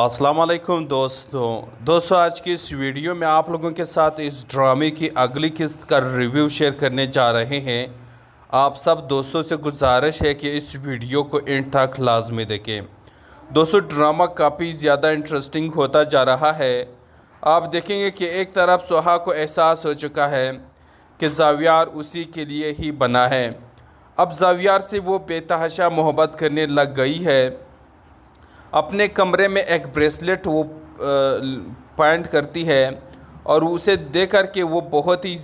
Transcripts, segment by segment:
अस्सलाम वालेकुम दोस्तों आज की इस वीडियो में आप लोगों के साथ इस ड्रामे की अगली किस्त का रिव्यू शेयर करने जा रहे हैं। आप सब दोस्तों से गुजारिश है कि इस वीडियो को एंड तक लाजमी देखें। दोस्तों ड्रामा काफ़ी ज़्यादा इंटरेस्टिंग होता जा रहा है। आप देखेंगे कि एक तरफ सोहा को एहसास हो चुका है कि ज़ावियार उसी के लिए ही बना है। अब ज़ावियार से वो बेतहाशा मोहब्बत करने लग गई है। अपने कमरे में एक ब्रेसलेट वो पॉइंट करती है और उसे देख कर के वो बहुत ही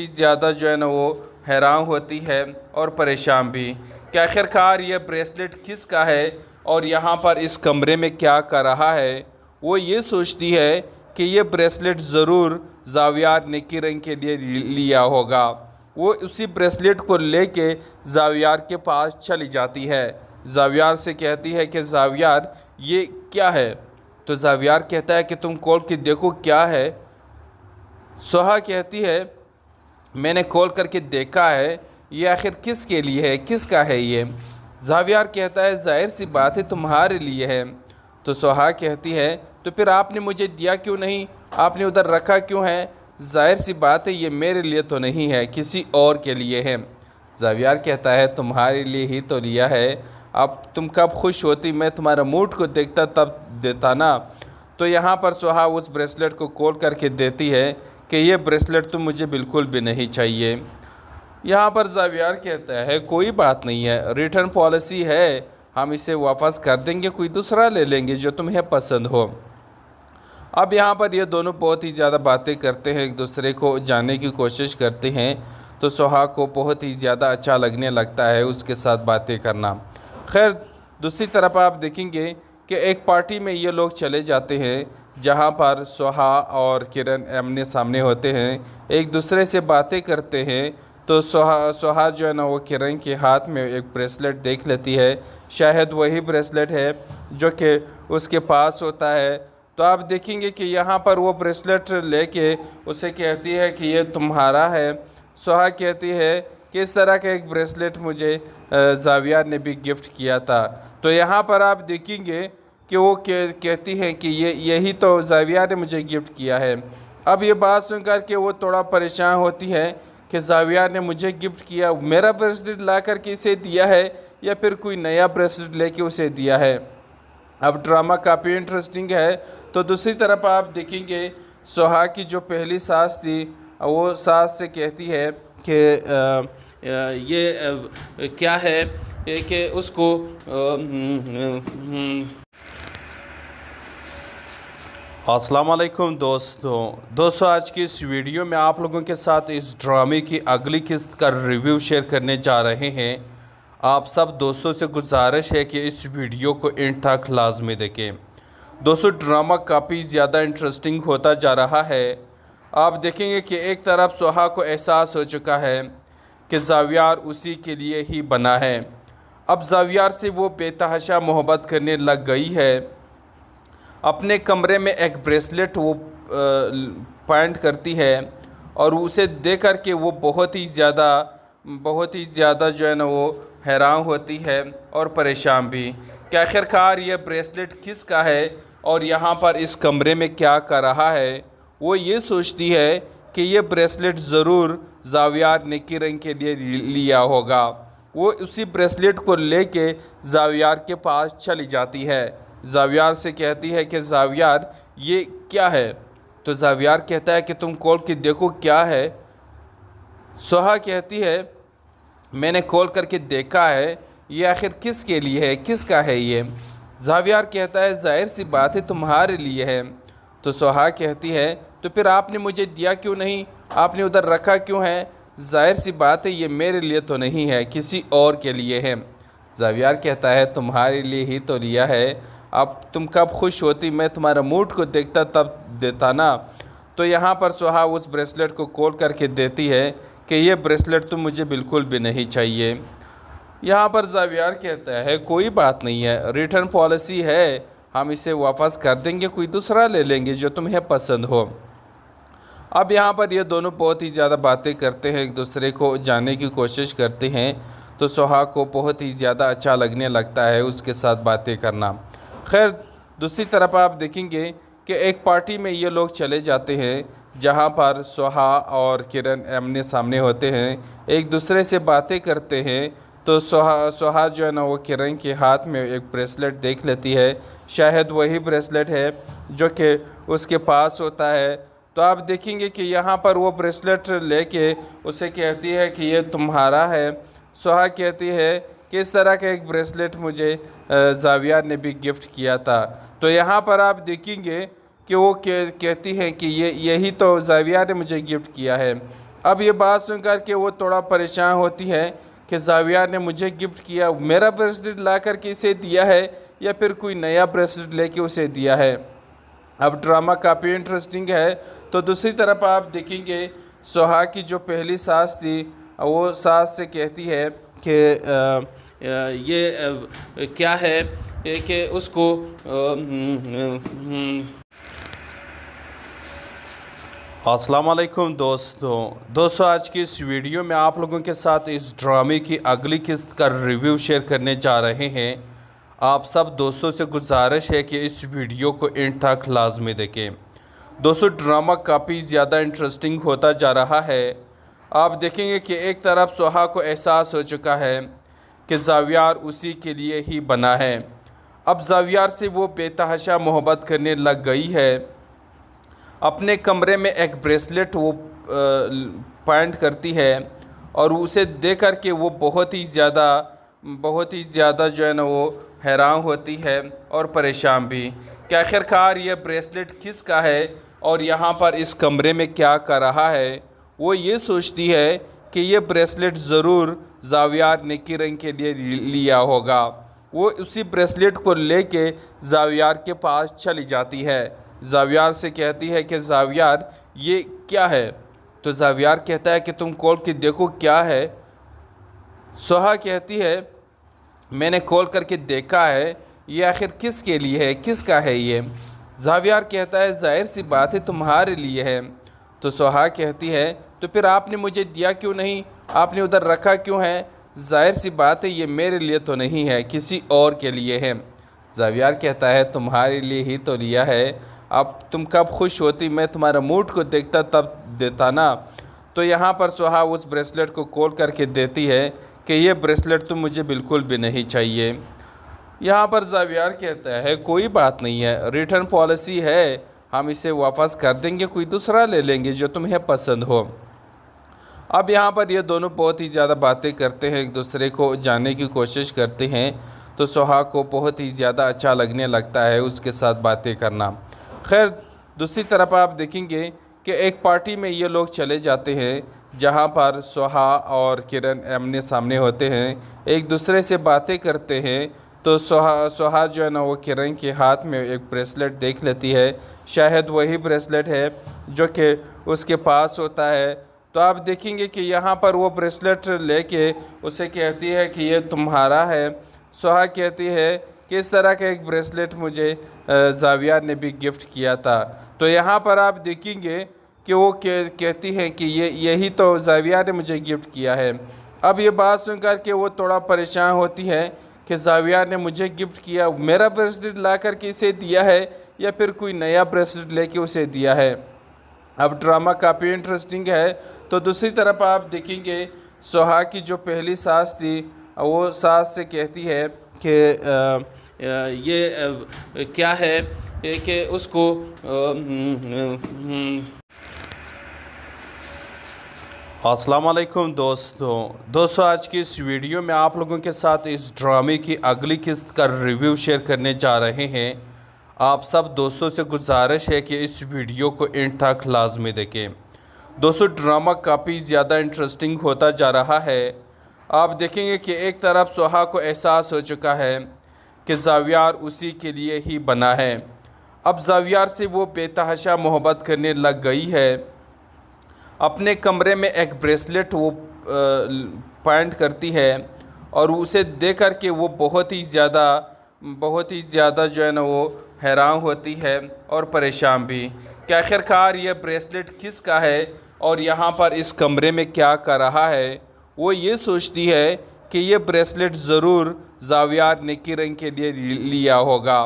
ज़्यादा जो है ना वो हैरान होती है और परेशान भी कि आखिरकार ये ब्रेसलेट किसका है और यहाँ पर इस कमरे में क्या कर रहा है। वो ये सोचती है कि ये ब्रेसलेट ज़रूर ज़ावियार ने किरण के लिए लिया होगा। वो उसी ब्रेसलेट को लेके ज़ावियार के पास चली जाती है। ज़ावियार से कहती है कि ज़ावियार ये क्या है। तो ज़ावियार कहता है कि तुम खोल के देखो क्या है। सोहा कहती है मैंने खोल करके देखा है, ये आखिर किसके लिए है, किसका है ये। ज़ावियार कहता है जाहिर सी बात है तुम्हारे लिए है। तो सोहा कहती है तो फिर आपने मुझे दिया क्यों नहीं, आपने उधर रखा क्यों है। जाहिर सी बात है ये मेरे लिए तो नहीं है, किसी और के लिए है। ज़ावियार कहता है तुम्हारे लिए ही तो लिया है, अब तुम कब खुश होती मैं तुम्हारा मूड को देखता तब देता ना। तो यहाँ पर सोहा उस ब्रेसलेट को खोल करके देती है कि ये ब्रेसलेट तो मुझे बिल्कुल भी नहीं चाहिए। यहाँ पर ज़ावियार कहता है कोई बात नहीं है, रिटर्न पॉलिसी है, हम इसे वापस कर देंगे, कोई दूसरा ले लेंगे जो तुम्हें पसंद हो। अब यहाँ पर ये दोनों बहुत ही ज़्यादा बातें करते हैं, एक दूसरे को जानने की कोशिश करते हैं। तो सोहा को बहुत ही ज़्यादा अच्छा लगने लगता है उसके साथ बातें करना। खैर दूसरी तरफ आप देखेंगे कि एक पार्टी में ये लोग चले जाते हैं जहाँ पर सोहा और किरण आमने सामने होते हैं, एक दूसरे से बातें करते हैं। तो सोहा जो है ना वो किरण के हाथ में एक ब्रेसलेट देख लेती है, शायद वही ब्रेसलेट है जो कि उसके पास होता है। तो आप देखेंगे कि यहाँ पर वो ब्रेसलेट लेके उसे कहती है कि ये तुम्हारा है। सोहा कहती है कि इस तरह का एक ब्रेसलेट मुझे ज़ावियार ने भी गिफ्ट किया था। तो यहाँ पर आप देखेंगे कि वो कहती है कि यही तो ज़ावियार ने मुझे गिफ्ट किया है। अब ये बात सुनकर के वो थोड़ा परेशान होती है कि ज़ावियार ने मुझे गिफ्ट किया, मेरा ब्रेसलेट ला कर के इसे दिया है या फिर कोई नया ब्रेसलेट लेके उसे दिया है। अब ड्रामा काफ़ी इंटरेस्टिंग है। तो दूसरी तरफ आप देखेंगे सोहा की जो पहली सास थी वो सास से कहती है कि ये क्या है कि उसको अस्सलाम वालेकुम दोस्तों आज की इस वीडियो में आप लोगों के साथ इस ड्रामे की अगली किस्त का रिव्यू शेयर करने जा रहे हैं। आप सब दोस्तों से गुजारिश है कि इस वीडियो को एंड तक लाजमी देखें। दोस्तों ड्रामा काफ़ी ज़्यादा इंटरेस्टिंग होता जा रहा है। आप देखेंगे कि एक तरफ सोहा को एहसास हो चुका है कि ज़ावियार उसी के लिए ही बना है। अब ज़ावियार से वो बेतहाशा मोहब्बत करने लग गई है। अपने कमरे में एक ब्रेसलेट वो पॉइंट करती है और उसे देख कर के वो बहुत ही ज़्यादा जो है ना वो हैरान होती है और परेशान भी कि आखिरकार ये ब्रेसलेट किसका है और यहाँ पर इस कमरे में क्या कर रहा है। वो ये सोचती है कि ये ब्रेसलेट ज़रूर ज़ावियार ने किरण के लिए लिया होगा। वो उसी ब्रेसलेट को लेके ज़ावियार के पास चली जाती है। ज़ावियार से कहती है कि ज़ावियार ये क्या है। तो ज़ावियार कहता है कि तुम खोल के देखो क्या है। सोहा कहती है मैंने खोल करके देखा है, ये आखिर किसके लिए है, किसका है ये। ज़ावियार कहता है जाहिर सी बात है तुम्हारे लिए है। तो सोहा कहती है तो फिर आपने मुझे दिया क्यों नहीं, आपने उधर रखा क्यों है। जाहिर सी बात है ये मेरे लिए तो नहीं है, किसी और के लिए है। ज़ावियार कहता है तुम्हारे लिए ही तो लिया है, अब तुम कब खुश होती मैं तुम्हारा मूड को देखता तब देता ना। तो यहाँ पर सोहा उस ब्रेसलेट को खोल करके देती है कि ये ब्रेसलेट तो मुझे बिल्कुल भी नहीं चाहिए। यहाँ पर ज़ावियार कहता है कोई बात नहीं है, रिटर्न पॉलिसी है, हम इसे वापस कर देंगे, कोई दूसरा ले लेंगे जो तुम्हें पसंद हो। अब यहाँ पर ये दोनों बहुत ही ज़्यादा बातें करते हैं, एक दूसरे को जानने की कोशिश करते हैं। तो सोहा को बहुत ही ज़्यादा अच्छा लगने लगता है उसके साथ बातें करना। खैर दूसरी तरफ आप देखेंगे कि एक पार्टी में ये लोग चले जाते हैं जहाँ पर सोहा और किरण आमने सामने होते हैं, एक दूसरे से बातें करते हैं। तो सोहा जो है ना वो किरण के हाथ में एक ब्रेसलेट देख लेती है, शायद वही ब्रेसलेट है जो कि उसके पास होता है। तो आप देखेंगे कि यहाँ पर वो ब्रेसलेट लेके उसे कहती है कि ये तुम्हारा है। सोहा कहती है कि इस तरह का एक ब्रेसलेट मुझे जावियर ने भी गिफ्ट किया था। तो यहाँ पर आप देखेंगे कि वो कहती है कि यही तो जावियर ने मुझे गिफ्ट किया है। अब ये बात सुनकर के वो थोड़ा परेशान होती है कि जावियर ने मुझे गिफ्ट किया, मेरा ब्रेसलेट ला करके इसे दिया है या फिर कोई नया ब्रेसलेट लेके उसे दिया है। अब ड्रामा काफ़ी इंटरेस्टिंग है। तो दूसरी तरफ आप देखेंगे सोहा की जो पहली सास थी वो सास से कहती है कि ये क्या है कि उसको अस्सलाम वालेकुम दोस्तों आज की इस वीडियो में आप लोगों के साथ इस ड्रामे की अगली किस्त का रिव्यू शेयर करने जा रहे हैं। आप सब दोस्तों से गुजारिश है कि इस वीडियो को एंड तक लाजमी देखें। दोस्तों ड्रामा काफ़ी ज़्यादा इंटरेस्टिंग होता जा रहा है। आप देखेंगे कि एक तरफ सोहा को एहसास हो चुका है कि जावियर उसी के लिए ही बना है। अब जावियर से वो बेतहाशा मोहब्बत करने लग गई है। अपने कमरे में एक ब्रेसलेट वो पॉइंट करती है और उसे देख कर के वो बहुत ही ज़्यादा जो है ना वो हैरान होती है और परेशान भी कि आखिरकार ये ब्रेसलेट किसका है और यहाँ पर इस कमरे में क्या कर रहा है। वो ये सोचती है कि ये ब्रेसलेट ज़रूर जावियर ने किरण के लिए लिया होगा। वो उसी ब्रेसलेट को लेके जावियर के पास चली जाती है। जावियर से कहती है कि जावियर ये क्या है। तो जावियर कहता है कि तुम खोल के देखो क्या है। सोहा कहती है मैंने खोल करके देखा है, ये आखिर किसके लिए है, किसका है ये। जावियर कहता है जाहिर सी बात है तुम्हारे लिए है। तो सोहा कहती है तो फिर आपने मुझे दिया क्यों नहीं, आपने उधर रखा क्यों है। जाहिर सी बात है ये मेरे लिए तो नहीं है, किसी और के लिए है। जावियर कहता है तुम्हारे लिए ही तो लिया है, अब तुम कब खुश होती, मैं तुम्हारा मूड को देखता तब देता ना। तो यहाँ पर सोहा उस ब्रेसलेट को खोल करके देती है कि ये ब्रेसलेट तो मुझे बिल्कुल भी नहीं चाहिए। यहाँ पर जावियर कहता है कोई बात नहीं है, रिटर्न पॉलिसी है, हम इसे वापस कर देंगे, कोई दूसरा ले लेंगे जो तुम्हें पसंद हो। अब यहाँ पर ये दोनों बहुत ही ज़्यादा बातें करते हैं, एक दूसरे को जानने की कोशिश करते हैं। तो सोहा को बहुत ही ज़्यादा अच्छा लगने लगता है उसके साथ बातें करना। खैर दूसरी तरफ आप देखेंगे कि एक पार्टी में ये लोग चले जाते हैं जहाँ पर सोहा और किरण आमने सामने होते हैं, एक दूसरे से बातें करते हैं। तो सोहा जो है ना वो किरण के हाथ में एक ब्रेसलेट देख लेती है, शायद वही ब्रेसलेट है जो कि उसके पास होता है। तो आप देखेंगे कि यहाँ पर वो ब्रेसलेट लेके उसे कहती है कि ये तुम्हारा है। सोहा कहती है कि इस तरह का एक ब्रेसलेट मुझे जावियर ने भी गिफ्ट किया था। तो यहाँ पर आप देखेंगे कि वो कहती है कि यही तो जावियर ने मुझे गिफ्ट किया है। अब ये बात सुनकर के वो थोड़ा परेशान होती है कि जावियर ने मुझे गिफ्ट किया, मेरा ब्रेसलेट ला करके इसे दिया है या फिर कोई नया ब्रेसलेट लेके उसे दिया है। अब ड्रामा काफ़ी इंटरेस्टिंग है। तो दूसरी तरफ आप देखेंगे सोहा की जो पहली सास थी वो सास से कहती है कि ये क्या है कि उसको अस्सलाम वालेकुम दोस्तों आज की इस वीडियो में आप लोगों के साथ इस ड्रामे की अगली किस्त का रिव्यू शेयर करने जा रहे हैं। आप सब दोस्तों से गुजारिश है कि इस वीडियो को एंड तक लाजमी देखें। दोस्तों ड्रामा काफ़ी ज़्यादा इंटरेस्टिंग होता जा रहा है। आप देखेंगे कि एक तरफ सोहा को एहसास हो चुका है कि जावियर उसी के लिए ही बना है। अब जावियर से वो बेतहाशा मोहब्बत करने लग गई है। अपने कमरे में एक ब्रेसलेट वो पॉइंट करती है और उसे देख कर के वो बहुत ही ज़्यादा जो है ना वो हैरान होती है और परेशान भी कि आखिरकार ये ब्रेसलेट किसका है और यहाँ पर इस कमरे में क्या कर रहा है। वो ये सोचती है कि ये ब्रेसलेट ज़रूर जावियर ने किरण के लिए लिया होगा।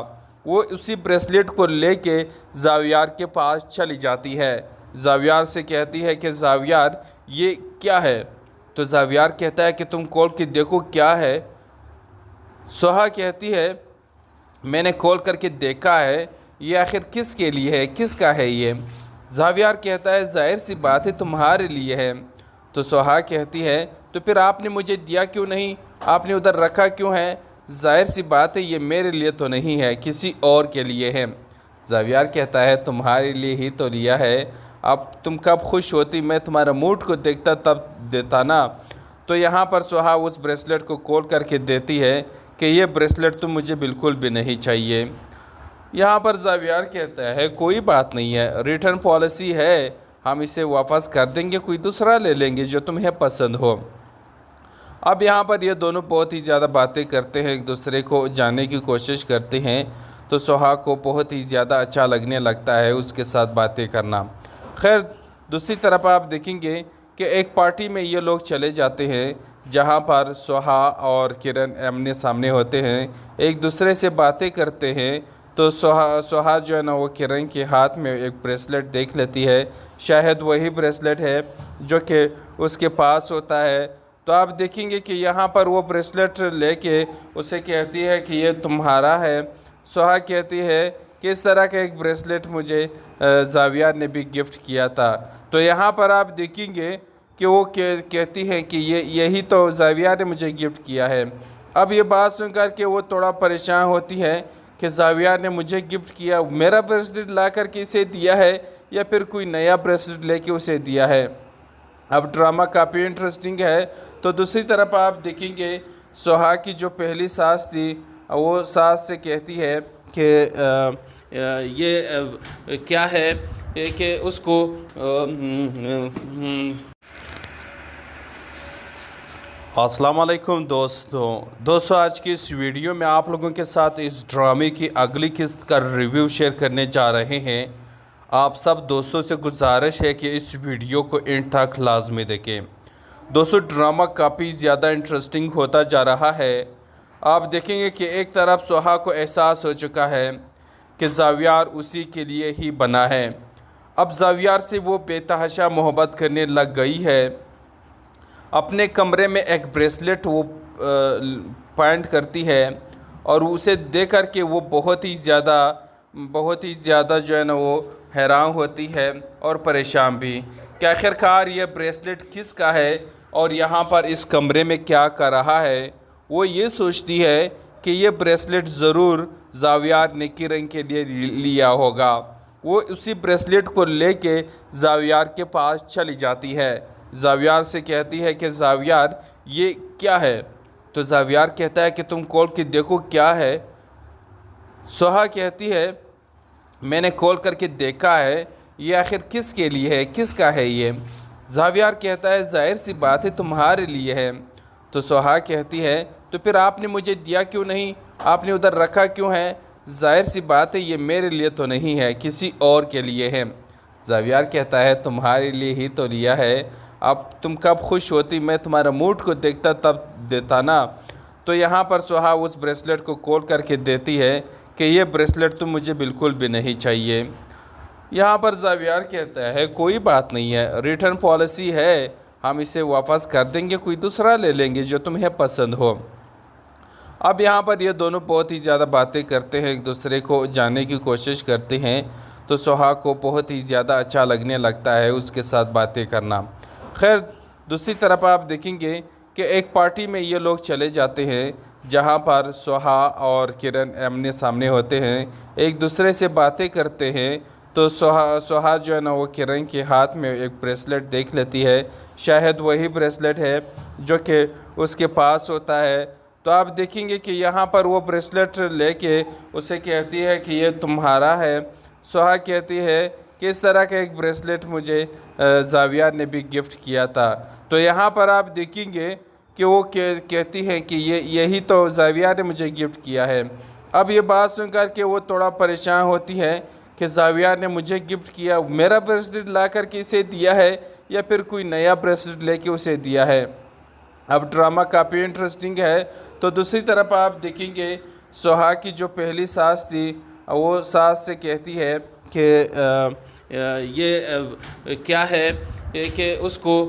वो उसी ब्रेसलेट को लेके ज़ावियार के पास चली जाती है। ज़ावियार से कहती है कि ज़ावियार ये क्या है? तो ज़ावियार कहता है कि तुम खोल के देखो क्या है। सोहा कहती है मैंने खोल करके देखा है, ये आखिर किसके लिए है, किसका है ये? ज़ावियार कहता है ज़ाहिर सी बात है तुम्हारे लिए है। तो सोहा कहती है तो फिर आपने मुझे दिया क्यों नहीं, आपने उधर रखा क्यों है? ज़ाहिर सी बात है ये मेरे लिए तो नहीं है, किसी और के लिए है। ज़ावियार कहता है तुम्हारे लिए ही तो लिया है, अब तुम कब खुश होती, मैं तुम्हारा मूड को देखता तब देता ना। तो यहाँ पर सोहा उस ब्रेसलेट को खोल करके देती है कि ये ब्रेसलेट तो मुझे बिल्कुल भी नहीं चाहिए। यहाँ पर ज़ावियार कहता है कोई बात नहीं है, रिटर्न पॉलिसी है, हम इसे वापस कर देंगे, कोई दूसरा ले लेंगे जो तुम्हें पसंद हो। अब यहाँ पर ये दोनों बहुत ही ज़्यादा बातें करते हैं, एक दूसरे को जानने की कोशिश करते हैं। तो सोहा को बहुत ही ज़्यादा अच्छा लगने लगता है उसके साथ बातें करना। खैर दूसरी तरफ आप देखेंगे कि एक पार्टी में ये लोग चले जाते हैं जहाँ पर सोहा और किरण आमने सामने होते हैं, एक दूसरे से बातें करते हैं। तो सोहा जो है ना वो किरण के हाथ में एक ब्रेसलेट देख लेती है, शायद वही ब्रेसलेट है जो कि उसके पास होता है। तो आप देखेंगे कि यहाँ पर वो ब्रेसलेट लेके उसे कहती है कि ये तुम्हारा है। सोहा कहती है कि इस तरह का एक ब्रेसलेट मुझे ज़ावियार ने भी गिफ्ट किया था। तो यहाँ पर आप देखेंगे कि वो कहती है कि यही तो ज़ावियार ने मुझे गिफ्ट किया है। अब ये बात सुनकर के वो थोड़ा परेशान होती है कि ज़ावियार ने मुझे गिफ्ट किया, मेरा ब्रेसलेट ला करके इसे दिया है या फिर कोई नया ब्रेसलेट लेके उसे दिया है। अब ड्रामा काफ़ी इंटरेस्टिंग है। तो दूसरी तरफ आप देखेंगे सोहा की जो पहली सास थी वो सास से कहती है कि ये क्या है कि उसको अस्सलाम वालेकुम दोस्तों आज की इस वीडियो में आप लोगों के साथ इस ड्रामे की अगली किस्त का रिव्यू शेयर करने जा रहे हैं। आप सब दोस्तों से गुजारिश है कि इस वीडियो को एंड तक लाजमी देखें। दोस्तों ड्रामा काफ़ी ज़्यादा इंटरेस्टिंग होता जा रहा है। आप देखेंगे कि एक तरफ सोहा को एहसास हो चुका है कि ज़ावियार उसी के लिए ही बना है। अब ज़ावियार से वो बेतहाशा मोहब्बत करने लग गई है। अपने कमरे में एक ब्रेसलेट वो पॉइंट करती है और उसे देख कर के वो बहुत ही ज़्यादा जो है ना वो हैरान होती है और परेशान भी कि आखिरकार ये ब्रेसलेट किसका है और यहाँ पर इस कमरे में क्या कर रहा है। वो ये सोचती है कि ये ब्रेसलेट ज़रूर ज़ावियार ने किरण के लिए लिया होगा। वो उसी ब्रेसलेट को लेके ज़ावियार के पास चली जाती है। ज़ावियार से कहती है कि ज़ावियार ये क्या है? तो ज़ावियार कहता है कि तुम खोल के देखो क्या है। सोहा कहती है मैंने खोल करके देखा है, ये आखिर किसके लिए है, किसका है ये? ज़ावियार कहता है ज़ाहिर सी बात है तुम्हारे लिए है। तो सोहा कहती है तो फिर आपने मुझे दिया क्यों नहीं, आपने उधर रखा क्यों है? ज़ाहिर सी बात है ये मेरे लिए तो नहीं है, किसी और के लिए है। ज़ावियार कहता है तुम्हारे लिए ही तो लिया है, अब तुम कब खुश होती, मैं तुम्हारा मूड को देखता तब देता ना। तो यहाँ पर सोहा उस ब्रेसलेट को खोल करके देती है कि ये ब्रेसलेट तो मुझे बिल्कुल भी नहीं चाहिए। यहाँ पर ज़ावियार कहता है कोई बात नहीं है, रिटर्न पॉलिसी है, हम इसे वापस कर देंगे, कोई दूसरा ले लेंगे जो तुम्हें पसंद हो। अब यहाँ पर ये दोनों बहुत ही ज़्यादा बातें करते हैं, एक दूसरे को जानने की कोशिश करते हैं। तो सोहा को बहुत ही ज़्यादा अच्छा लगने लगता है उसके साथ बातें करना। खैर दूसरी तरफ आप देखेंगे कि एक पार्टी में ये लोग चले जाते हैं जहाँ पर सोहा और किरण आमने सामने होते हैं, एक दूसरे से बातें करते हैं। तो सोहा जो है ना वो किरण के हाथ में एक ब्रेसलेट देख लेती है, शायद वही ब्रेसलेट है जो कि उसके पास होता है। तो आप देखेंगे कि यहाँ पर वो ब्रेसलेट लेके उसे कहती है कि ये तुम्हारा है। सोहा कहती है कि इस तरह का एक ब्रेसलेट मुझे ज़ावियार ने भी गिफ्ट किया था। तो यहाँ पर आप देखेंगे कि वो कहती है कि यही तो ज़ावियार ने मुझे गिफ्ट किया है। अब ये बात सुनकर के वो थोड़ा परेशान होती है कि ज़ावियार ने मुझे गिफ्ट किया, मेरा ब्रेसलेट ला करके इसे दिया है या फिर कोई नया ब्रेसलेट लेके उसे दिया है। अब ड्रामा काफ़ी इंटरेस्टिंग है। तो दूसरी तरफ आप देखेंगे सोहा की जो पहली सास थी वो सास से कहती है कि ये क्या है कि उसको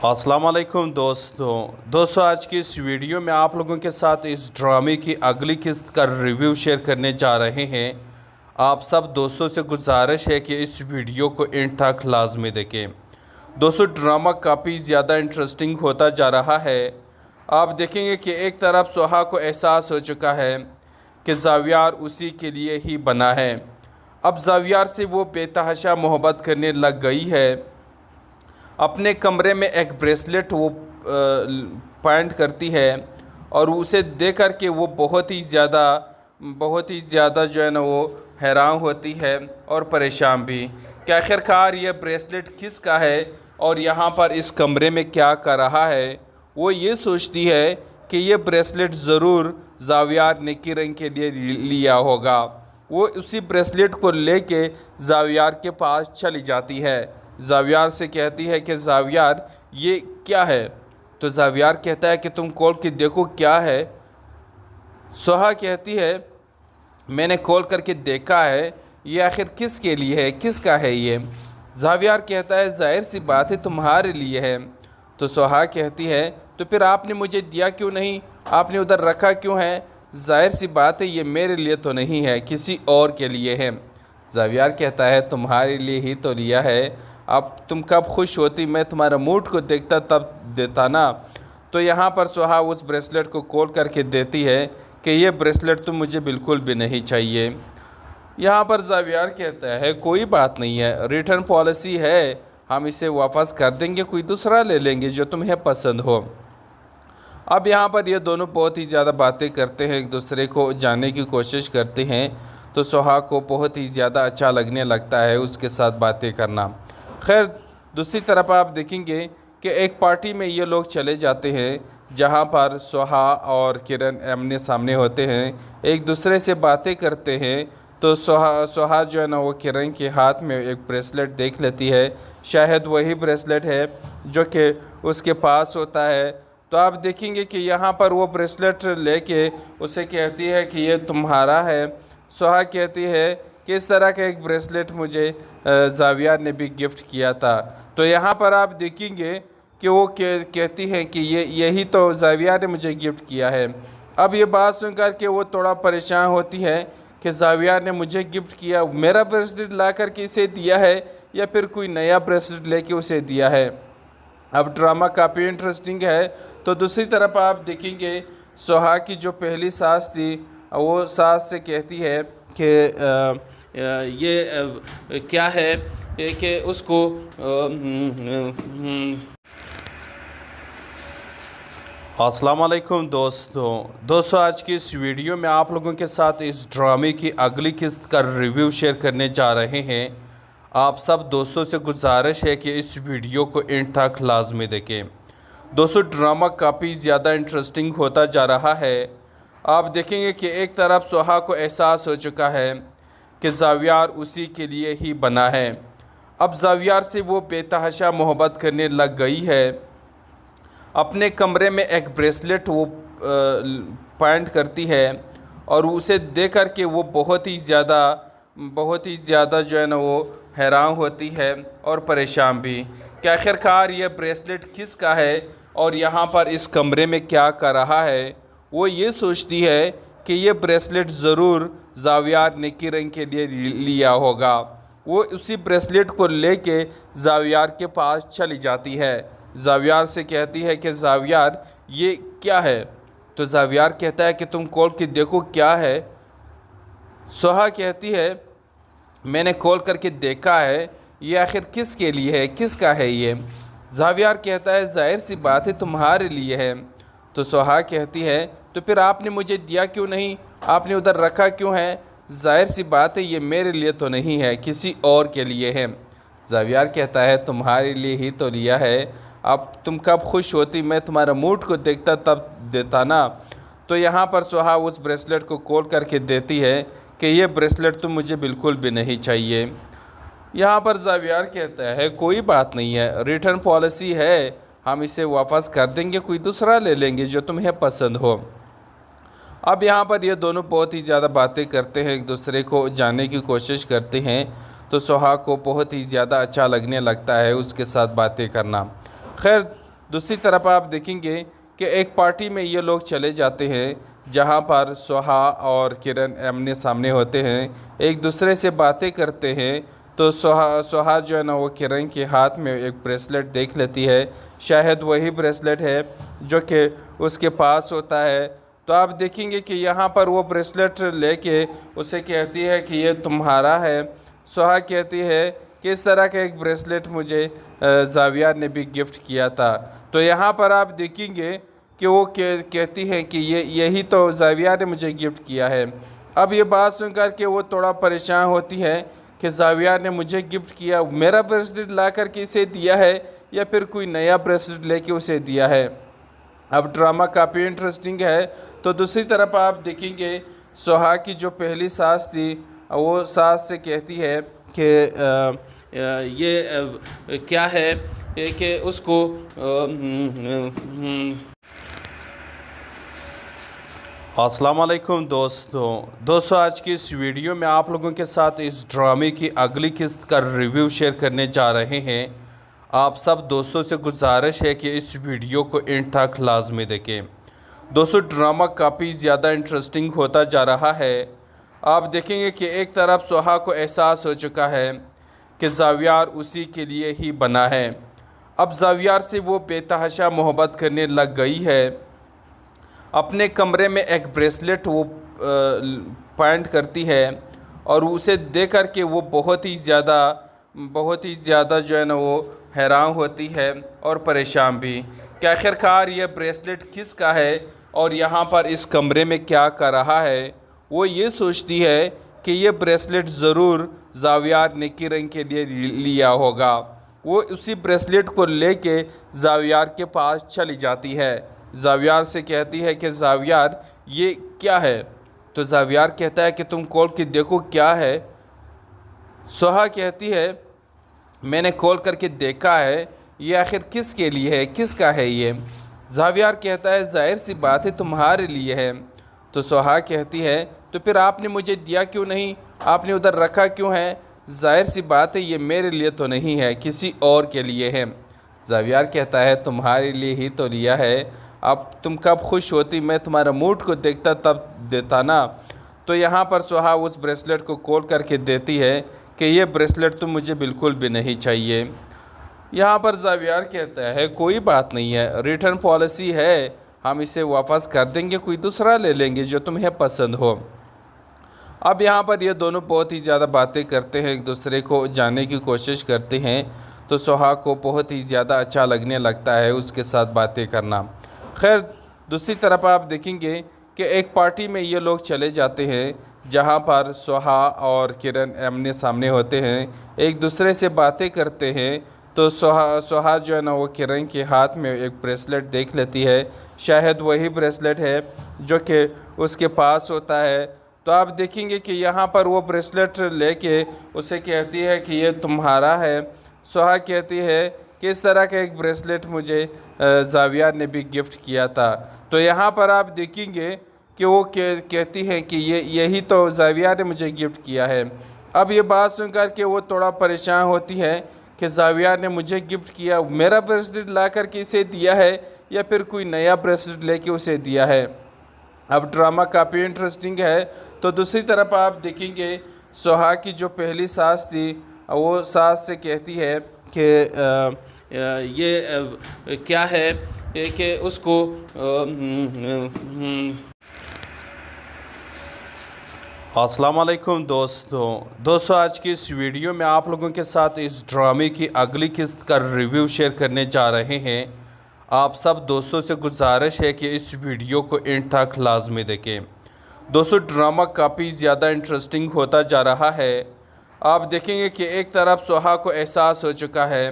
अस्सलाम वालेकुम दोस्तों आज की इस वीडियो में आप लोगों के साथ इस ड्रामे की अगली किस्त का रिव्यू शेयर करने जा रहे हैं। आप सब दोस्तों से गुजारिश है कि इस वीडियो को एंड तक लाजमी देखें। दोस्तों ड्रामा काफ़ी ज़्यादा इंटरेस्टिंग होता जा रहा है। आप देखेंगे कि एक तरफ सोहा को एहसास हो चुका है कि ज़ावियार उसी के लिए ही बना है। अब ज़ावियार से वो बेतहाशा मोहब्बत करने लग गई है। अपने कमरे में एक ब्रेसलेट वो पॉइंट करती है और उसे देख कर के वो बहुत ही ज़्यादा जो है ना वो हैरान होती है और परेशान भी कि आखिरकार ये ब्रेसलेट किसका है और यहाँ पर इस कमरे में क्या कर रहा है। वो ये सोचती है कि ये ब्रेसलेट ज़रूर ज़ावियार ने किरण के लिए लिया होगा। वो उसी ब्रेसलेट को लेके ज़ावियार के पास चली जाती है। ज़ावियार से कहती है कि ज़ावियार ये क्या है। तो ज़ावियार कहता है कि तुम खोल के देखो क्या है। सोहा कहती है मैंने खोल करके देखा है, ये आखिर किसके लिए है, किसका है ये। ज़ावियार कहता है ज़ाहिर सी बात है तुम्हारे लिए है। तो सोहा कहती है तो फिर आपने मुझे दिया क्यों नहीं, आपने उधर रखा क्यों है। ज़ाहिर सी बात है ये मेरे लिए तो नहीं है, किसी और के लिए है। ज़ावियार कहता है तुम्हारे लिए ही तो लिया है, अब तुम कब खुश होती, मैं तुम्हारा मूड को देखता तब देता ना। तो यहाँ पर सोहा उस ब्रेसलेट को खोल करके देती है कि ये ब्रेसलेट तो मुझे बिल्कुल भी नहीं चाहिए। यहाँ पर ज़ावियार कहता है कोई बात नहीं है, रिटर्न पॉलिसी है, हम इसे वापस कर देंगे, कोई दूसरा ले लेंगे जो तुम्हें पसंद हो। अब यहाँ पर ये दोनों बहुत ही ज़्यादा बातें करते हैं, एक दूसरे को जानने की कोशिश करते हैं। तो सोहा को बहुत ही ज़्यादा अच्छा लगने लगता है उसके साथ बातें करना। खैर दूसरी तरफ आप देखेंगे कि एक पार्टी में ये लोग चले जाते हैं जहाँ पर सोहा और किरण आमने सामने होते हैं, एक दूसरे से बातें करते हैं। तो सोहा जो है ना वो किरण के हाथ में एक ब्रेसलेट देख लेती है, शायद वही ब्रेसलेट है जो कि उसके पास होता है। तो आप देखेंगे कि यहाँ पर वो ब्रेसलेट लेके उसे कहती है कि ये तुम्हारा है। सोहा कहती है कि इस तरह का एक ब्रेसलेट मुझे ज़ावियार ने भी गिफ्ट किया था। तो यहाँ पर आप देखेंगे कि वो कहती है कि यही तो ज़ावियार ने मुझे गिफ्ट किया है। अब ये बात सुनकर के वो थोड़ा परेशान होती है कि ज़ावियार ने मुझे गिफ्ट किया, मेरा ब्रेसलेट ला करके इसे दिया है या फिर कोई नया ब्रेसलेट लेके उसे दिया है। अब ड्रामा काफ़ी इंटरेस्टिंग है। तो दूसरी तरफ आप देखेंगे सोहा की जो पहली सास थी वो सास से कहती है कि ये क्या है कि उसको अस्सलाम वालेकुम दोस्तों आज की इस वीडियो में आप लोगों के साथ इस ड्रामे की अगली किस्त का रिव्यू शेयर करने जा रहे हैं। आप सब दोस्तों से गुजारिश है कि इस वीडियो को एंड तक लाजमी देखें। दोस्तों ड्रामा काफ़ी ज़्यादा इंटरेस्टिंग होता जा रहा है। आप देखेंगे कि एक तरफ सोहा को एहसास हो चुका है कि ज़ावियार उसी के लिए ही बना है। अब ज़ावियार से वो बेतहाशा मोहब्बत करने लग गई है। अपने कमरे में एक ब्रेसलेट वो पॉइंट करती है और उसे देख कर के वो बहुत ही ज़्यादा जो है ना वो हैरान होती है और परेशान भी कि आखिरकार ये ब्रेसलेट किसका है और यहाँ पर इस कमरे में क्या कर रहा है। वो ये सोचती है कि ये ब्रेसलेट ज़रूर ज़ावियार ने किरण के लिए लिया होगा। वो उसी ब्रेसलेट को लेके ज़ावियार के पास चली जाती है। ज़ावियार से कहती है कि ज़ावियार ये क्या है। तो ज़ावियार कहता है कि तुम खोल के देखो क्या है। सोहा कहती है मैंने खोल करके देखा है, ये आखिर किसके लिए है, किसका है ये। ज़ावियार कहता है ज़ाहिर सी बात है तुम्हारे लिए है। तो सोहा कहती है तो फिर आपने मुझे दिया क्यों नहीं, आपने उधर रखा क्यों है। ज़ाहिर सी बात है ये मेरे लिए तो नहीं है, किसी और के लिए है। ज़ावियार कहता है तुम्हारे लिए ही तो लिया है, अब तुम कब खुश होती, मैं तुम्हारा मूड को देखता तब देता ना। तो यहाँ पर सोहा उस ब्रेसलेट को खोल करके देती है कि ये ब्रेसलेट तो मुझे बिल्कुल भी नहीं चाहिए। यहाँ पर ज़ावियार कहता है कोई बात नहीं है, रिटर्न पॉलिसी है, हम इसे वापस कर देंगे, कोई दूसरा ले लेंगे जो तुम्हें पसंद हो। अब यहाँ पर ये दोनों बहुत ही ज़्यादा बातें करते हैं, एक दूसरे को जानने की कोशिश करते हैं। तो सुहाग को बहुत ही ज़्यादा अच्छा लगने लगता है उसके साथ बातें करना। खैर दूसरी तरफ आप देखेंगे कि एक पार्टी में ये लोग चले जाते हैं जहाँ पर सुहा और किरण आमने सामने होते हैं, एक दूसरे से बातें करते हैं। तो सुहा जो है ना वो किरण के हाथ में एक ब्रेसलेट देख लेती है, शायद वही ब्रेसलेट है जो कि उसके पास होता है। तो आप देखेंगे कि यहाँ पर वो ब्रेसलेट लेके उसे कहती है कि ये तुम्हारा है। सुहा कहती है कि इस तरह का एक ब्रेसलेट मुझे जावियार ने भी गिफ्ट किया था। तो यहाँ पर आप देखेंगे कि वो कहती है कि यही तो जावियार ने मुझे गिफ्ट किया है। अब ये बात सुनकर के वो थोड़ा परेशान होती है कि जावियार ने मुझे गिफ्ट किया, मेरा ब्रेसलेट ला करके इसे दिया है या फिर कोई नया ब्रेसलेट लेके उसे दिया है। अब ड्रामा काफ़ी इंटरेस्टिंग है। तो दूसरी तरफ आप देखेंगे सुहा की जो पहली सास थी वो सास से कहती है कि ये क्या है कि उसको अस्सलाम वालेकुम दोस्तों आज की इस वीडियो में आप लोगों के साथ इस ड्रामे की अगली किस्त का रिव्यू शेयर करने जा रहे हैं। आप सब दोस्तों से गुजारिश है कि इस वीडियो को एंड तक लाजमी देखें। दोस्तों ड्रामा काफ़ी ज़्यादा इंटरेस्टिंग होता जा रहा है। आप देखेंगे कि एक तरफ सुहा को एहसास हो चुका है कि जावियार उसी के लिए ही बना है। अब जावियार से वो बेतहाशा मोहब्बत करने लग गई है। अपने कमरे में एक ब्रेसलेट वो पॉइंट करती है और उसे देख कर के वो बहुत ही ज़्यादा जो है ना वो हैरान होती है और परेशान भी कि आखिरकार ये ब्रेसलेट किसका है और यहाँ पर इस कमरे में क्या कर रहा है। वो ये सोचती है कि ये ब्रेसलेट ज़रूर जावियार ने किरण के लिए लिया होगा। वो उसी ब्रेसलेट को लेके जावियार के पास चली जाती है। जावियार से कहती है कि जावियार ये क्या है। तो जावियार कहता है कि तुम खोल के देखो क्या है। सुहा कहती है मैंने खोल करके देखा है, ये आखिर किसके लिए है, किसका है ये। जावियार कहता है जाहिर सी बात है तुम्हारे लिए है। तो सुहा कहती है तो फिर आपने मुझे दिया क्यों नहीं, आपने उधर रखा क्यों है। जाहिर सी बात है ये मेरे लिए तो नहीं है, किसी और के लिए है। जावियार कहता है तुम्हारे लिए ही तो लिया है, अब तुम कब खुश होती, मैं तुम्हारा मूड को देखता तब देता ना। तो यहाँ पर सुहा उस ब्रेसलेट को खोल करके देती है कि ये ब्रेसलेट तो मुझे बिल्कुल भी नहीं चाहिए। यहाँ पर जावियार कहता है कोई बात नहीं है, रिटर्न पॉलिसी है, हम इसे वापस कर देंगे, कोई दूसरा ले लेंगे जो तुम्हें पसंद हो। अब यहाँ पर ये दोनों बहुत ही ज़्यादा बातें करते हैं, एक दूसरे को जानने की कोशिश करते हैं। तो सुहा को बहुत ही ज़्यादा अच्छा लगने लगता है उसके साथ बातें करना। खैर दूसरी तरफ आप देखेंगे कि एक पार्टी में ये लोग चले जाते हैं जहाँ पर सुहा और किरण आमने सामने होते हैं, एक दूसरे से बातें करते हैं। तो सुहा जो है ना वो किरण के हाथ में एक ब्रेसलेट देख लेती है, शायद वही ब्रेसलेट है जो कि उसके पास होता है। तो आप देखेंगे कि यहाँ पर वो ब्रेसलेट लेके उसे कहती है कि ये तुम्हारा है। सुहा कहती है कि इस तरह का एक ब्रेसलेट मुझे जावियार ने भी गिफ्ट किया था। तो यहाँ पर आप देखेंगे कि वो कहती है कि यही तो जावियार ने मुझे गिफ्ट किया है। अब ये बात सुनकर के वो थोड़ा परेशान होती है कि जावियार ने मुझे गिफ्ट किया, मेरा ब्रेसलेट ला करके इसे दिया है या फिर कोई नया ब्रेसलेट लेके उसे दिया है। अब ड्रामा काफ़ी इंटरेस्टिंग है। तो दूसरी तरफ आप देखेंगे सुहा की जो पहली सास थी वो सास से कहती है कि ये क्या है कि उसको अस्सलाम वालेकुम दोस्तों आज की इस वीडियो में आप लोगों के साथ इस ड्रामे की अगली किस्त का रिव्यू शेयर करने जा रहे हैं। आप सब दोस्तों से गुजारिश है कि इस वीडियो को एंड तक लाजमी देखें। दोस्तों ड्रामा काफ़ी ज़्यादा इंटरेस्टिंग होता जा रहा है। आप देखेंगे कि एक तरफ सुहा को एहसास हो चुका है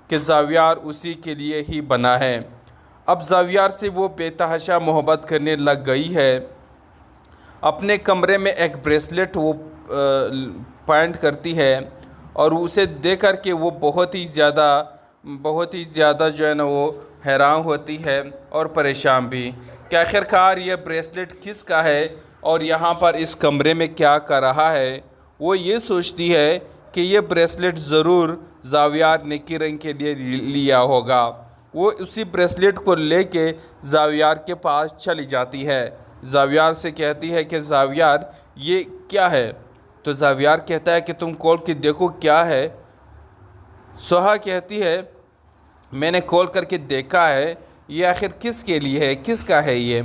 कि जावियार उसी के लिए ही बना है। अब जावियार से वो बेतहाशा मोहब्बत करने लग गई है। अपने कमरे में एक ब्रेसलेट वो पॉइंट करती है और उसे देख कर के वो बहुत ही बहुत ही ज़्यादा जो है ना वो हैरान होती है और परेशान भी कि आखिरकार ये ब्रेसलेट किसका है और यहाँ पर इस कमरे में क्या कर रहा है। वो ये सोचती है कि ये ब्रेसलेट ज़रूर ज़ावियार ने किरण के लिए लिया होगा। वो उसी ब्रेसलेट को लेके ज़ावियार के पास चली जाती है। ज़ावियार से कहती है कि ज़ावियार ये क्या है। तो ज़ावियार कहता है कि तुम खोल के देखो क्या है। सोहा कहती है मैंने खोल करके देखा है, ये आखिर किसके लिए है, किसका है ये।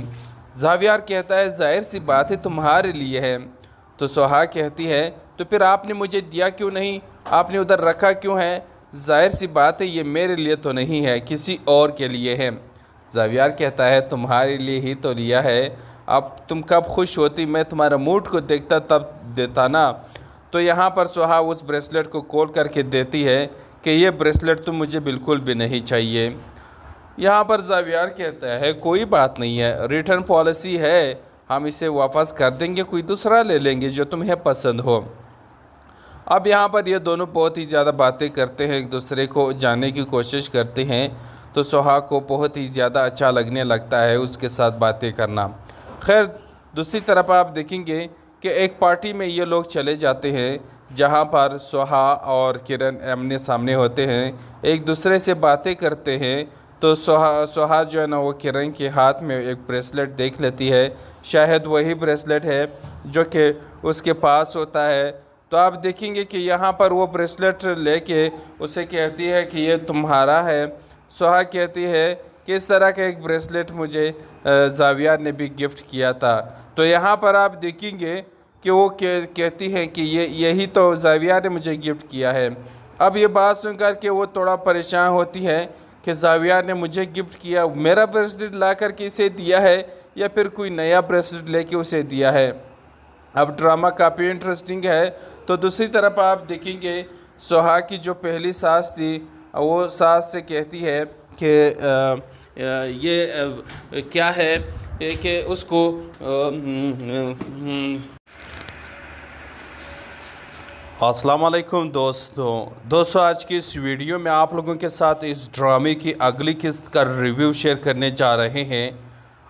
ज़ावियार कहता है जाहिर सी बात है तुम्हारे लिए है। तो सोहा कहती है तो फिर आपने मुझे दिया क्यों नहीं, आपने उधर रखा क्यों है। जाहिर सी बात है ये मेरे लिए तो नहीं है, किसी और के लिए है। ज़ावियार कहता है तुम्हारे लिए ही तो लिया है, अब तुम कब खुश होती, मैं तुम्हारा मूड को देखता तब देता ना। तो यहाँ पर सोहा उस ब्रेसलेट को खोल करके देती है कि ये ब्रेसलेट तो मुझे बिल्कुल भी नहीं चाहिए। यहाँ पर ज़ावियार कहता है कोई बात नहीं है, रिटर्न पॉलिसी है, हम इसे वापस कर देंगे, कोई दूसरा ले लेंगे जो तुम्हें पसंद हो। अब यहाँ पर ये दोनों बहुत ही ज़्यादा बातें करते हैं, एक दूसरे को जानने की कोशिश करते हैं। तो सोहा को बहुत ही ज़्यादा अच्छा लगने लगता है उसके साथ बातें करना। खैर दूसरी तरफ आप देखेंगे कि एक पार्टी में ये लोग चले जाते हैं जहाँ पर सोहा और किरण आमने सामने होते हैं, एक दूसरे से बातें करते हैं। तो सोहा जो है ना वो किरण के हाथ में एक ब्रेसलेट देख लेती है, शायद वही ब्रेसलेट है जो कि उसके पास होता है। तो आप देखेंगे कि यहाँ पर वो ब्रेसलेट लेके उसे कहती है कि ये तुम्हारा है। सोहा कहती है कि इस तरह का एक ब्रेसलेट मुझे ज़ावियार ने भी गिफ्ट किया था। तो यहाँ पर आप देखेंगे कि वो कहती है कि यही तो ज़ावियार ने मुझे गिफ्ट किया है। अब ये बात सुनकर के वो थोड़ा परेशान होती है कि ज़ावियार ने मुझे गिफ्ट किया, मेरा ब्रेसलेट ला करके इसे दिया है या फिर कोई नया ब्रेसलेट लेके उसे दिया है। अब ड्रामा काफ़ी इंटरेस्टिंग है। तो दूसरी तरफ आप देखेंगे सोहा की जो पहली सास थी वो सास से कहती है कि ये क्या है कि उसको अस्सलाम वालेकुम दोस्तों आज की इस वीडियो में आप लोगों के साथ इस ड्रामे की अगली किस्त का रिव्यू शेयर करने जा रहे हैं।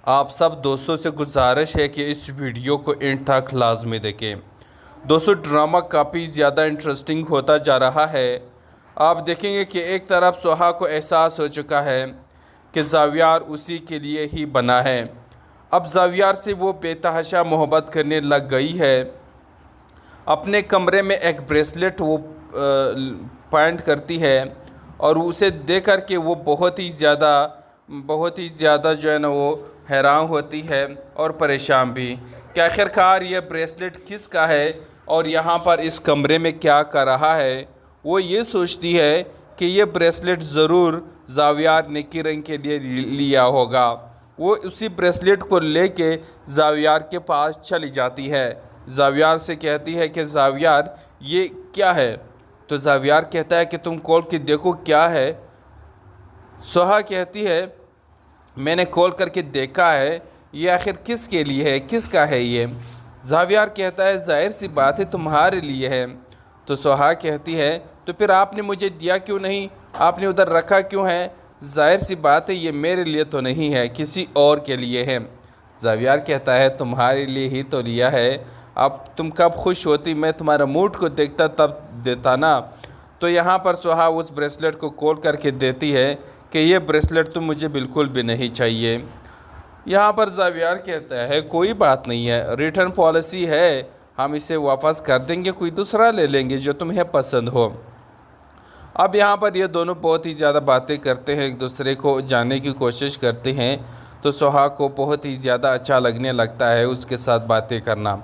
आप सब दोस्तों से गुजारिश है कि इस वीडियो को एंड तक लाजमी देखें। दोस्तों ड्रामा काफ़ी ज़्यादा इंटरेस्टिंग होता जा रहा है। आप देखेंगे कि एक तरफ सोहा को एहसास हो चुका है कि ज़ावियार उसी के लिए ही बना है। अब ज़ावियार से वो बेतहाशा मोहब्बत करने लग गई है। अपने कमरे में एक ब्रेसलेट वो पॉइंट करती है और उसे देख कर के वो बहुत ही ज़्यादा जो है ना वो हैरान होती है और परेशान भी कि आखिरकार ये ब्रेसलेट किसका है और यहाँ पर इस कमरे में क्या कर रहा है। वो ये सोचती है कि ये ब्रेसलेट ज़रूर ज़ावियार ने किरण के लिए लिया होगा। वो उसी ब्रेसलेट को लेके ज़ावियार के पास चली जाती है। ज़ावियार से कहती है कि ज़ावियार ये क्या है। तो ज़ावियार कहता है कि तुम खोल के देखो क्या है। सोहा कहती है मैंने खोल करके देखा है, ये आखिर किसके लिए है, किसका है ये। ज़ावियार कहता है जाहिर सी बात है तुम्हारे लिए है। तो सोहा कहती है तो फिर आपने मुझे दिया क्यों नहीं, आपने उधर रखा क्यों है। जाहिर सी बात है ये मेरे लिए तो नहीं है, किसी और के लिए है। ज़ावियार कहता है तुम्हारे लिए ही तो लिया है, अब तुम कब खुश होती, मैं तुम्हारा मूड को देखता तब देता ना। तो यहाँ पर सोहा उस ब्रेसलेट को खोल करके देती है कि ये ब्रेसलेट तो मुझे बिल्कुल भी नहीं चाहिए। यहाँ पर ज़ावियार कहता है कोई बात नहीं है, रिटर्न पॉलिसी है, हम इसे वापस कर देंगे, कोई दूसरा ले लेंगे जो तुम्हें पसंद हो। अब यहाँ पर ये दोनों बहुत ही ज़्यादा बातें करते हैं, एक दूसरे को जानने की कोशिश करते हैं। तो सोहा को बहुत ही ज़्यादा अच्छा लगने लगता है उसके साथ बातें करना।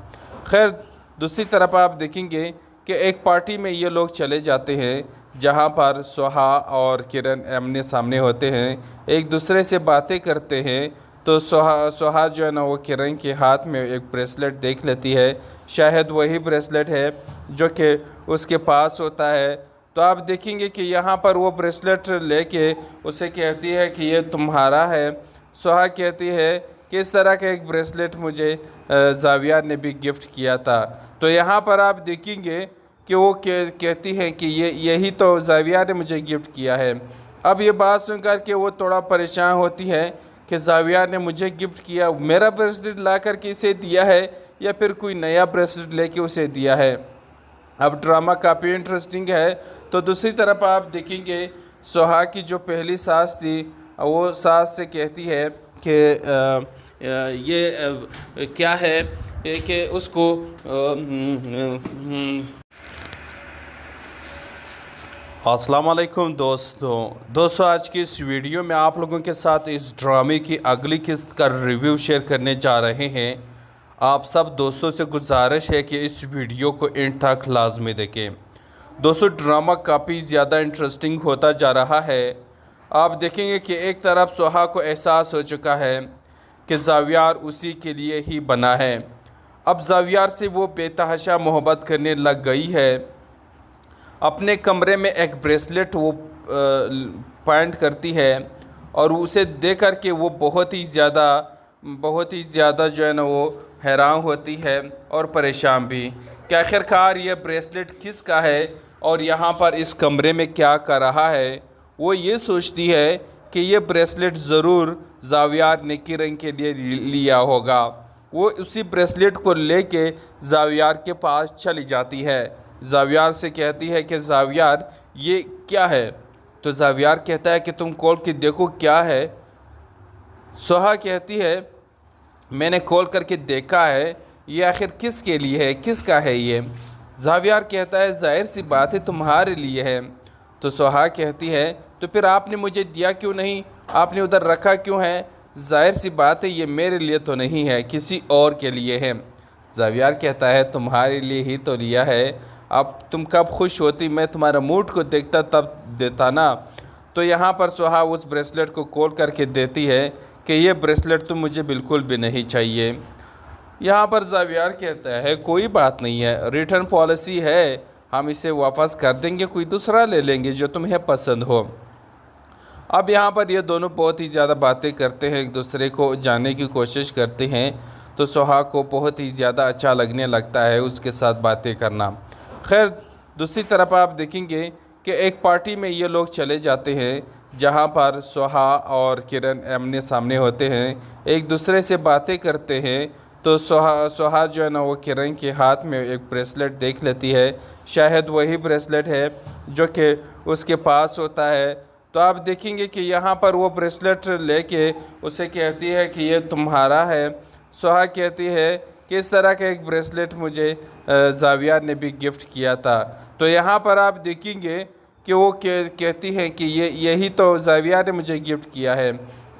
खैर दूसरी तरफ आप देखेंगे कि एक पार्टी में ये लोग चले जाते हैं जहाँ पर सोहा और किरण आमने सामने होते हैं, एक दूसरे से बातें करते हैं। तो सोहा जो है ना वो किरण के हाथ में एक ब्रेसलेट देख लेती है, शायद वही ब्रेसलेट है जो कि उसके पास होता है। तो आप देखेंगे कि यहाँ पर वो ब्रेसलेट लेके उसे कहती है कि ये तुम्हारा है। सोहा कहती है कि इस तरह का एक ब्रेसलेट मुझे ज़ावियार ने भी गिफ्ट किया था। तो यहाँ पर आप देखेंगे कि वो कहती है कि यही तो ज़ावियार ने मुझे गिफ्ट किया है, अब ये बात सुनकर के वो थोड़ा परेशान होती है कि ज़ावियार ने मुझे गिफ्ट किया, मेरा ब्रेसलेट ला करके इसे दिया है या फिर कोई नया ब्रेसलेट लेके उसे दिया है। अब ड्रामा काफ़ी इंटरेस्टिंग है। तो दूसरी तरफ आप देखेंगे सोहा की जो पहली सास थी वो सास से कहती है कि क्या है कि उसको अस्सलाम वालेकुम दोस्तों आज की इस वीडियो में आप लोगों के साथ इस ड्रामे की अगली किस्त का रिव्यू शेयर करने जा रहे हैं। आप सब दोस्तों से गुजारिश है कि इस वीडियो को एंड तक लाजमी देखें। दोस्तों ड्रामा काफ़ी ज़्यादा इंटरेस्टिंग होता जा रहा है। आप देखेंगे कि एक तरफ सोहा को एहसास हो चुका है कि ज़ावियार उसी के लिए ही बना है। अब ज़ावियार से वो बेतहाशा मोहब्बत करने लग गई है। अपने कमरे में एक ब्रेसलेट वो पॉइंट करती है और उसे देख कर के वो बहुत ही ज़्यादा जो है ना वो हैरान होती है और परेशान भी कि आखिरकार ये ब्रेसलेट किसका है और यहाँ पर इस कमरे में क्या कर रहा है। वो ये सोचती है कि ये ब्रेसलेट ज़रूर ज़ावियार ने किरण के लिए लिया होगा। वो उसी ब्रेसलेट को लेके ज़ावियार के पास चली जाती है। ज़ावियार से कहती है कि ज़ावियार ये क्या है। तो ज़ावियार कहता है कि तुम खोल के देखो क्या है। सोहा कहती है मैंने खोल करके देखा है, ये आखिर किसके लिए है, किसका है ये। ज़ावियार कहता है ज़ाहिर सी बात है तुम्हारे लिए है। तो सोहा कहती है तो फिर आपने मुझे दिया क्यों नहीं, आपने उधर रखा क्यों है। ज़ाहिर सी बात है ये मेरे लिए तो नहीं है, किसी और के लिए है। ज़ावियार कहता है तुम्हारे लिए ही तो लिया है, अब तुम कब खुश होती, मैं तुम्हारा मूड को देखता तब देता ना। तो यहाँ पर सोहा उस ब्रेसलेट को खोल करके देती है कि ये ब्रेसलेट तो मुझे बिल्कुल भी नहीं चाहिए। यहाँ पर ज़ावियार कहता है कोई बात नहीं है, रिटर्न पॉलिसी है, हम इसे वापस कर देंगे, कोई दूसरा ले लेंगे जो तुम्हें पसंद हो। अब यहाँ पर ये दोनों बहुत ही ज़्यादा बातें करते हैं, एक दूसरे को जानने की कोशिश करते हैं। तो सोहा को बहुत ही ज़्यादा अच्छा लगने लगता है उसके साथ बातें करना। खैर दूसरी तरफ आप देखेंगे कि एक पार्टी में ये लोग चले जाते हैं जहाँ पर सोहा और किरण आमने सामने होते हैं, एक दूसरे से बातें करते हैं। तो सोहा जो है ना वो किरण के हाथ में एक ब्रेसलेट देख लेती है, शायद वही ब्रेसलेट है जो कि उसके पास होता है। तो आप देखेंगे कि यहाँ पर वो ब्रेसलेट लेके उसे कहती है कि ये तुम्हारा है। सोहा कहती है कि इस तरह का एक ब्रेसलेट मुझे ज़ावियार ने भी गिफ्ट किया था। तो यहाँ पर आप देखेंगे कि वो कहती है कि यही तो ज़ावियार ने मुझे गिफ्ट किया है।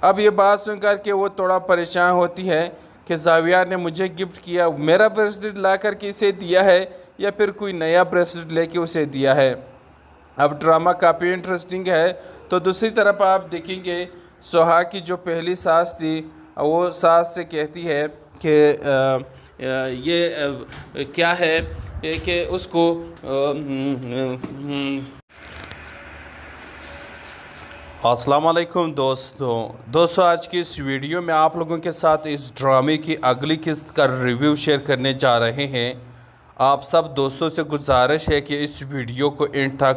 अब ये बात सुनकर के वो थोड़ा परेशान होती है कि ज़ावियार ने मुझे गिफ्ट किया, मेरा ब्रेसलेट ला करके इसे दिया है या फिर कोई नया ब्रेसलेट लेके उसे दिया है। अब ड्रामा काफ़ी इंटरेस्टिंग है। तो दूसरी तरफ आप देखेंगे सोहा की जो पहली सास थी वो सास से कहती है कि ये क्या है कि उसको अस्सलाम वालेकुम दोस्तों आज की इस वीडियो में आप लोगों के साथ इस ड्रामे की अगली किस्त का रिव्यू शेयर करने जा रहे हैं। आप सब दोस्तों से गुजारिश है कि इस वीडियो को एंड तक